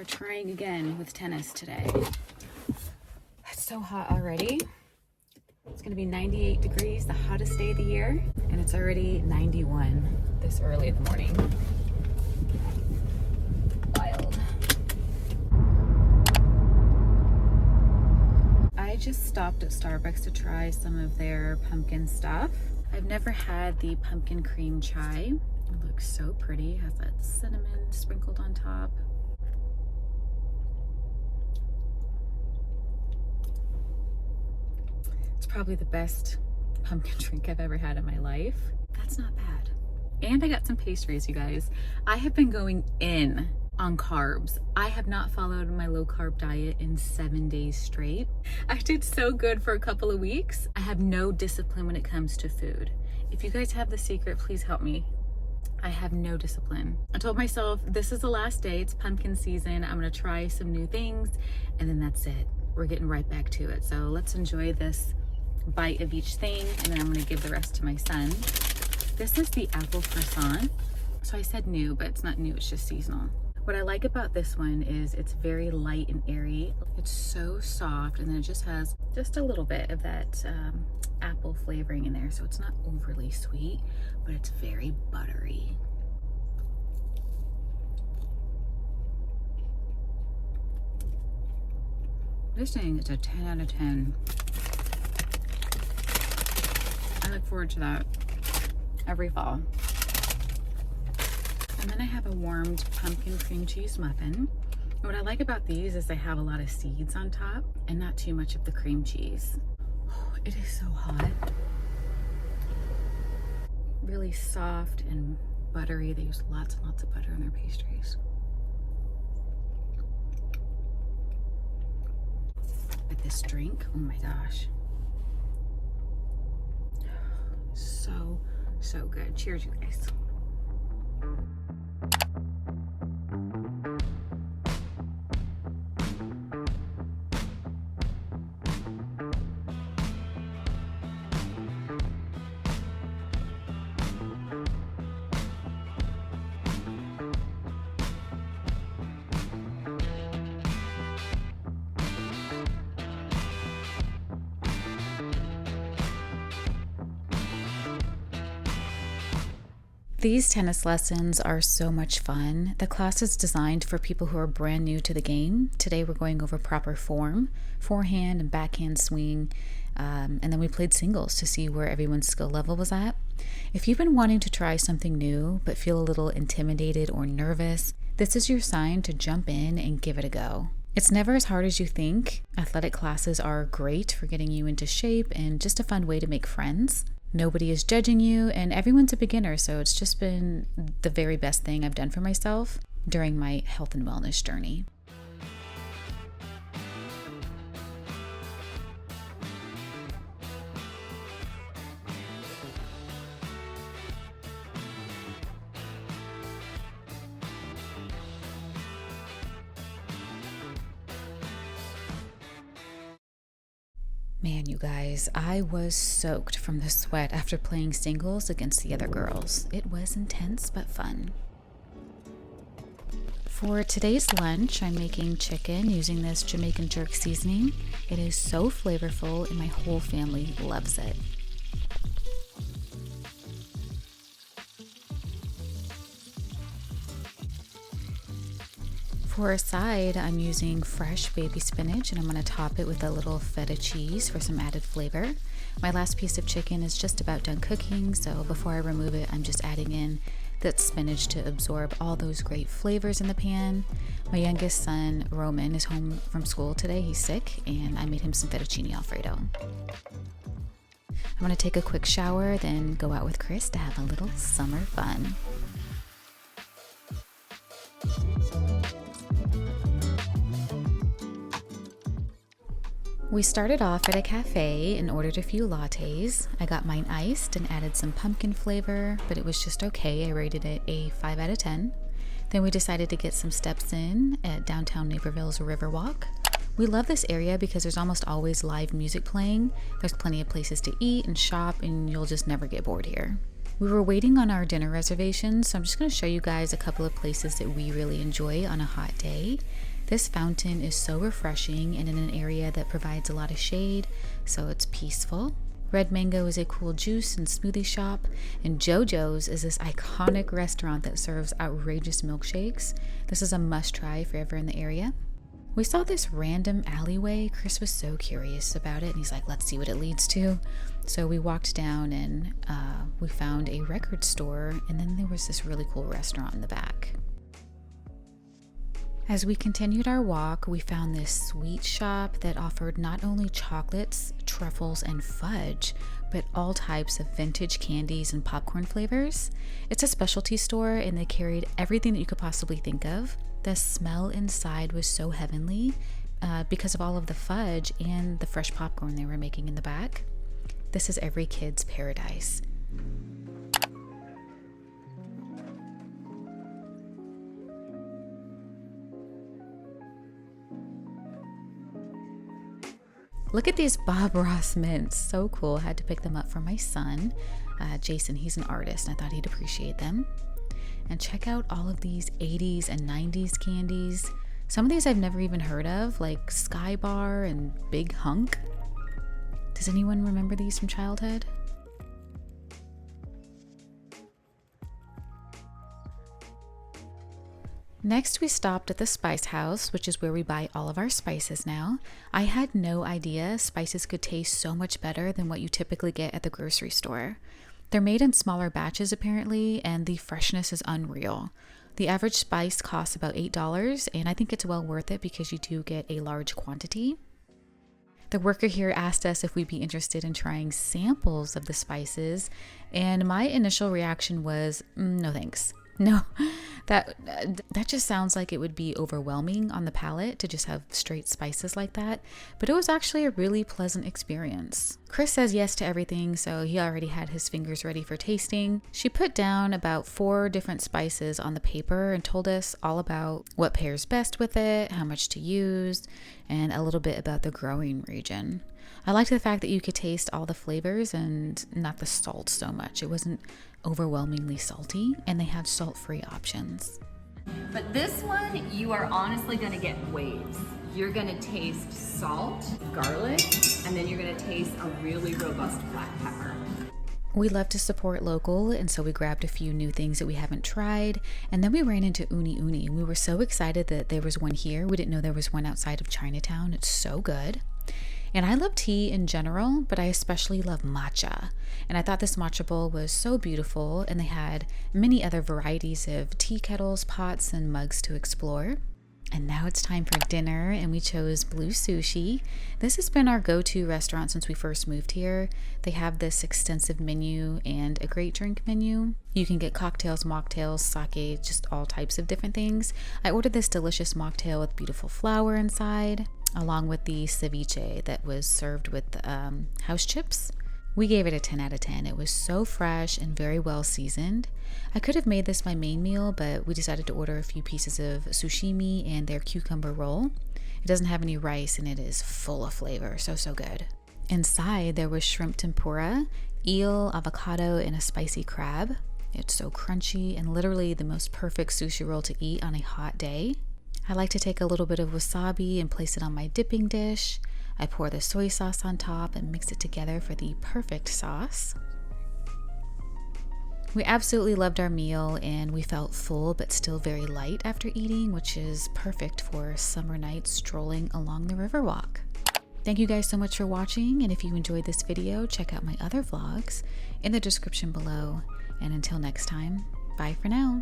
trying again with tennis today. It's so hot already. It's gonna be 98 degrees, the hottest day of the year, and it's already 91 this early in the morning. Wild. I just stopped at Starbucks to try some of their pumpkin stuff. I've never had the pumpkin cream chai. It looks so pretty, has that cinnamon sprinkled on top. It's probably the best pumpkin drink I've ever had in my life. That's not bad. And I got some pastries, you guys. I have been going in on carbs. I have not followed my low carb diet in 7 days straight. I did so good for a couple of weeks. I have no discipline when it comes to food. If you guys have the secret, please help me. I have no discipline. I told myself this is the last day, it's pumpkin season. I'm gonna try some new things and then that's it. We're getting right back to it. So let's enjoy this bite of each thing and then I'm gonna give the rest to my son. This is the apple croissant. So I said new, but it's not new, it's just seasonal. What I like about this one is it's very light and airy. It's so soft, and then it just has just a little bit of that apple flavoring in there. So it's not overly sweet, but it's very buttery. This thing is a 10 out of 10. I look forward to that every fall. And then I have a warmed pumpkin cream cheese muffin. And what I like about these is they have a lot of seeds on top and not too much of the cream cheese. Oh, it is so hot. Really soft and buttery. They use lots and lots of butter in their pastries. But this drink, oh my gosh. So good. Cheers, you guys. These tennis lessons are so much fun. The class is designed for people who are brand new to the game. Today we're going over proper form, forehand and backhand swing, and then we played singles to see where everyone's skill level was at. If you've been wanting to try something new but feel a little intimidated or nervous, this is your sign to jump in and give it a go. It's never as hard as you think. Athletic classes are great for getting you into shape and just a fun way to make friends. Nobody is judging you and everyone's a beginner, so it's just been the very best thing I've done for myself during my health and wellness journey. Man, you guys, I was soaked from the sweat after playing singles against the other girls. It was intense but fun. For today's lunch, I'm making chicken using this Jamaican jerk seasoning. It is so flavorful and my whole family loves it. For a side, I'm using fresh baby spinach and I'm going to top it with a little feta cheese for some added flavor. My last piece of chicken is just about done cooking, so before I remove it, I'm just adding in that spinach to absorb all those great flavors in the pan. My youngest son, Roman, is home from school today. He's sick, and I made him some fettuccine alfredo. I'm going to take a quick shower, then go out with Chris to have a little summer fun. We started off at a cafe and ordered a few lattes. I got mine iced and added some pumpkin flavor, but it was just okay. I rated it a 5 out of 10. Then we decided to get some steps in at downtown Naperville's Riverwalk. We love this area because there's almost always live music playing. There's plenty of places to eat and shop, and you'll just never get bored here. We were waiting on our dinner reservations, so I'm just going to show you guys a couple of places that we really enjoy on a hot day. This fountain is so refreshing and in an area that provides a lot of shade, so it's peaceful. Red Mango is a cool juice and smoothie shop, and JoJo's is this iconic restaurant that serves outrageous milkshakes. This is a must-try if you're ever in the area. We saw this random alleyway. Chris was so curious about it, and he's like, let's see what it leads to. So we walked down and we found a record store, and then there was this really cool restaurant in the back. As we continued our walk, we found this sweet shop that offered not only chocolates, truffles, and fudge, but all types of vintage candies and popcorn flavors. It's a specialty store, and they carried everything that you could possibly think of. The smell inside was so heavenly because of all of the fudge and the fresh popcorn they were making in the back. This is every kid's paradise. Look at these Bob Ross mints, so cool. I had to pick them up for my son, Jayson. He's an artist, and I thought he'd appreciate them. And check out all of these 80s and 90s candies. Some of these I've never even heard of, like Sky Bar and Big Hunk. Does anyone remember these from childhood? Next, we stopped at the Spice House, which is where we buy all of our spices now. I had no idea spices could taste so much better than what you typically get at the grocery store. They're made in smaller batches apparently, and the freshness is unreal. The average spice costs about $8, and I think it's well worth it because you do get a large quantity. The worker here asked us if we'd be interested in trying samples of the spices, and my initial reaction was, no thanks. No, that just sounds like it would be overwhelming on the palate to just have straight spices like that, but it was actually a really pleasant experience. Chris says yes to everything, so he already had his fingers ready for tasting. She put down about 4 different spices on the paper and told us all about what pairs best with it, how much to use, and a little bit about the growing region. I liked the fact that you could taste all the flavors and not the salt so much. It wasn't overwhelmingly salty, and they had salt-free options. But this one, you are honestly gonna get waves. You're gonna taste salt, garlic, and then you're gonna taste a really robust black pepper. We love to support local, and so we grabbed a few new things that we haven't tried, and then we ran into Uni Uni, and we were so excited that there was one here. We didn't know there was one outside of Chinatown. It's so good. And I love tea in general, but I especially love matcha. And I thought this matcha bowl was so beautiful, and they had many other varieties of tea kettles, pots, and mugs to explore. And now it's time for dinner, and we chose Blue Sushi. This has been our go-to restaurant since we first moved here. They have this extensive menu and a great drink menu. You can get cocktails, mocktails, sake, just all types of different things. I ordered this delicious mocktail with beautiful flour inside, along with the ceviche that was served with house chips. We gave it a 10 out of 10. It was so fresh and very well seasoned. I could have made this my main meal, but we decided to order a few pieces of sashimi and their cucumber roll. It doesn't have any rice, and it is full of flavor. So good. Inside, there was shrimp tempura, eel, avocado, and a spicy crab. It's so crunchy and literally the most perfect sushi roll to eat on a hot day. I like to take a little bit of wasabi and place it on my dipping dish. I pour the soy sauce on top and mix it together for the perfect sauce. We absolutely loved our meal, and we felt full but still very light after eating, which is perfect for summer nights strolling along the Riverwalk. Thank you guys so much for watching, and if you enjoyed this video, check out my other vlogs in the description below. And until next time, bye for now.